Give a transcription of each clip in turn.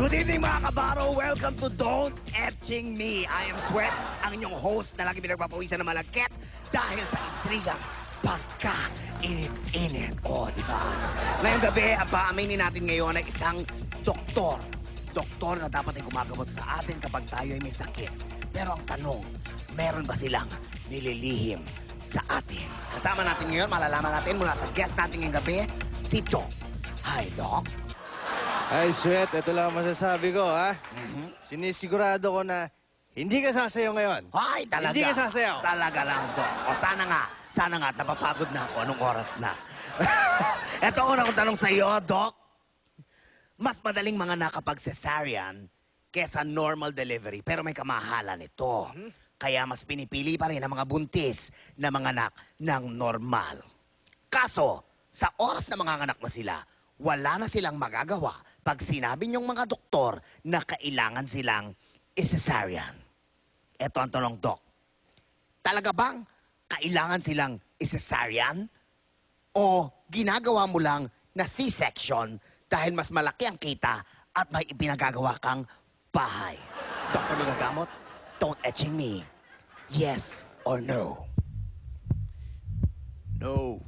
Good evening mga kabaro! Welcome to Don't Etching Me. I am Sweat, ang inyong host na lagi pinagpapawisan ng malagkit dahil sa intrigang pagka-init-init. O, di ba? Ngayong gabi, ang paaminin natin ngayon ay isang doktor. Doktor na dapat ay gumagamot sa atin kapag tayo ay may sakit. Pero ang tanong, meron ba silang nililihim sa atin? Kasama natin ngayon, malalaman natin mula sa guest natin ngayong gabi, si Doc. Hi, Doc. Ay, Sweat, ito lang ang masasabi ko, ha? Sinisigurado ko na hindi ka sasayaw ngayon. Ay, talaga. Hindi ka sasayaw. Talaga lang, Doc. O, sana nga, napapagod na ako. Anong oras na? Ito ang unang tanong sa iyo, Doc. Mas madaling mga nakapag-cesarean kesa normal delivery, pero may kamahalan ito. Kaya mas pinipili pa rin ang mga buntis na mga anak ng normal. Kaso, sa oras na mga anak na sila, wala na silang magagawa pag sinabi niyong mga doktor na kailangan silang cesarean. Ito ang tanong, Doc. Talaga bang kailangan silang cesarean? O ginagawa mo lang na C-section dahil mas malaki ang kita at may ipinagagawa kang bahay? Dr. Magagamot, don't etching me. Yes or no? No.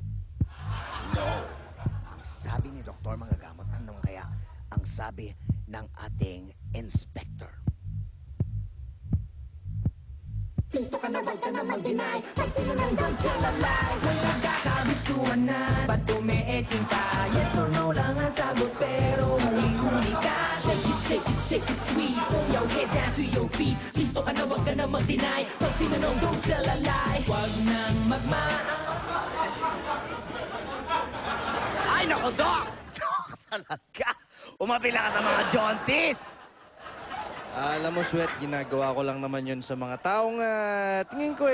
No. Ang sabi ni Dr. Magagamot, anong kaya ang sabi ng ating inspector? Gusto ka na, wag ka na mag-deny. Pag tinanong, don't tell a lie. Kung nagkakabistuhan na, ba't umi-etching ka? Yes or no lang ang sagot, pero huli-huli ka. Shake it, shake it, shake it sweet. Pull your head down to your feet. Gusto ka na, wag ka na mag-deny. Pag tinanong, don't tell a lie. Wag nang Ay, naku, Doc! Doc, talaga! Umapila ka sa mga jaunties! Alam mo, Sweat, ginagawa ko lang naman yun sa mga taong tingin ko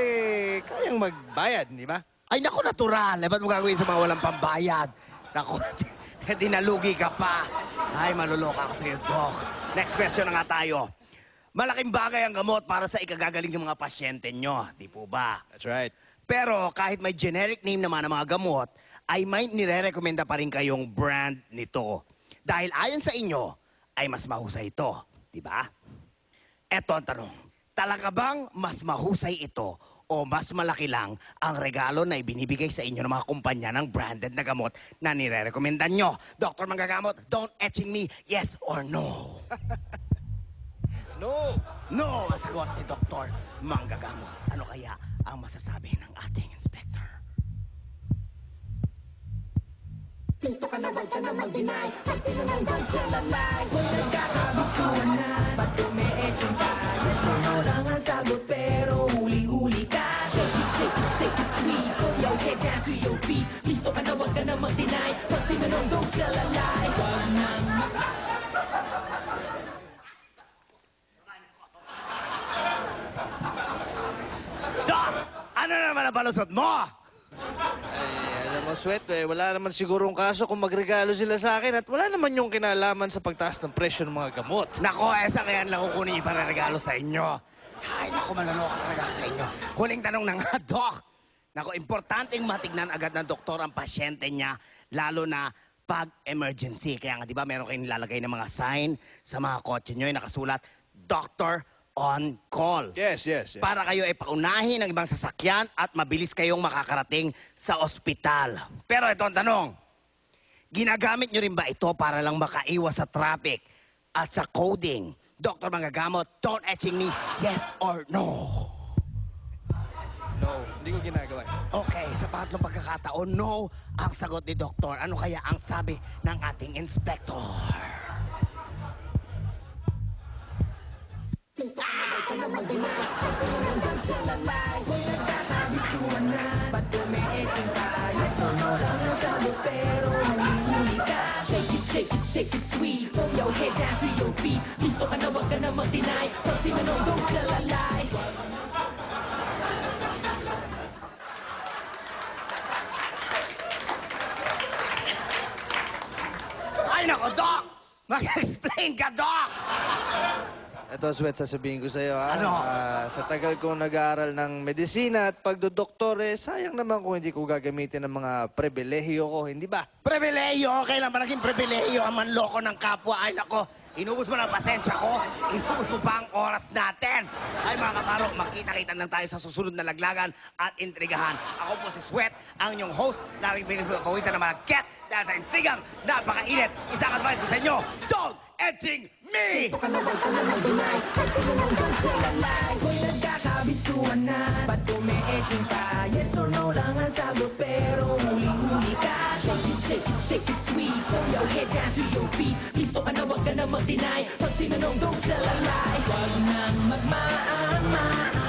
kayang magbayad, di ba? Ay, naku, natural. Ba't mo gagawin sa mga walang pambayad? Naku, dinalugi ka pa. Ay, maluloka ako sa'yo, Doc. Next question na nga tayo. Malaking bagay ang gamot para sa ikagagaling ng mga pasyente nyo. Di po ba? That's right. Pero kahit may generic name naman ng mga gamot, ay may nire-recommenda pa rin kayong brand nito. Dahil ayon sa inyo, ay mas mahusay ito. Di ba? Eto ang tanong. Talaga bang mas mahusay ito o mas malaki lang ang regalo na ibinibigay sa inyo ng mga kumpanya ng branded na gamot na nire-recommenda nyo? Dr. Manggagamot, don't etching me, yes or no? No. No, ang sagot ni Dr. Manggagamot. Ano kaya ang masasabi ng ating inspector? Gusto ka na, wag ka na mag-deny. Pag tinanong, don't tell a lie. Kung nagkakabistuhan na, ba't umi-etching ka? Yes or no lang ang sagot, pero huli-huli ka. Shake it, shake it, shake it sweet. Pull your head down to your feet. Gusto ka na, wag ka na mag-deny. Pag tinanong, don't tell a lie. Wag nang Doc! Ano naman ang balusot mo? Ay, alam mo, Sweat, wala naman sigurong kaso kung magregalo sila sa akin at wala naman yung kinalaman sa pagtaas ng presyo ng mga gamot. Nako, sa kaya lang kukunin yung regalo sa inyo. Ay, nako, malaloka talaga sa inyo. Huling tanong na nga, Doc. Nako, importanteng matignan agad ng doktor ang pasyente niya, lalo na pag emergency. Kaya nga, di ba, meron kayong nilalagay ng mga sign sa mga kotse nyo, yung nakasulat, Doctor on call. Yes. Para kayo ay paunahin ng ibang sasakyan at mabilis kayong makakarating sa ospital. Pero ito ang tanong, ginagamit nyo rin ba ito para lang makaiwas sa traffic at sa coding? Dr. Manggagamot, don't etching me, yes or no? No, hindi ko ginagawa. Okay, sa pangatlong pagkakataon, no ang sagot ni Doktor. Ano kaya ang sabi ng ating inspector? Gusto ka na, wag ka na mag-deny. Pag tinanong, don't tell a lie. kung nagkakabistuhan na, ba't umi-etching ka? Yes or no lang ang sagot, pero huli-huli ka. Shake it, shake it, shake it sweet. Pull your head down to your feet. Gusto ka na, wag ka na mag-deny. Pag tinanong, don't tell a lie. Ay, nako, Doc! Mag-explain ka, Doc! Ito, Sweat, sasabihin ko sa'yo, ha? Ano? Sa tagal kong nag-aaral ng medisina at pagdodoktor, sayang naman kung hindi ko gagamitin ang mga pribilehiyo ko, hindi ba? Pribileyo, kailan ba naging pribileyo ang manloko ng kapwa? Ay nako, inubos mo na ang pasensya ko, inubos mo pa ang oras natin. Ay mga kaparo, magkita-kita lang tayo sa susunod na laglagan at intrigahan. Ako po si Sweat, ang inyong host, naring pinagpapawisan na malagket dahil sa intrigang napakainit. Isang advice ko sa inyo, don't edging me! Gusto ka na wag ka na mag-deny Pag tinanong don't say Lalay ko'y nagkakabistuhan na ba't ume-etching ka? Yes or no lang ang sagot pero huli-huli ka. Shake it sweet Pull your head down to your feet Listo ka na wag ka na mag-deny Pag tinanong don't tell a lie Wag nang magmaan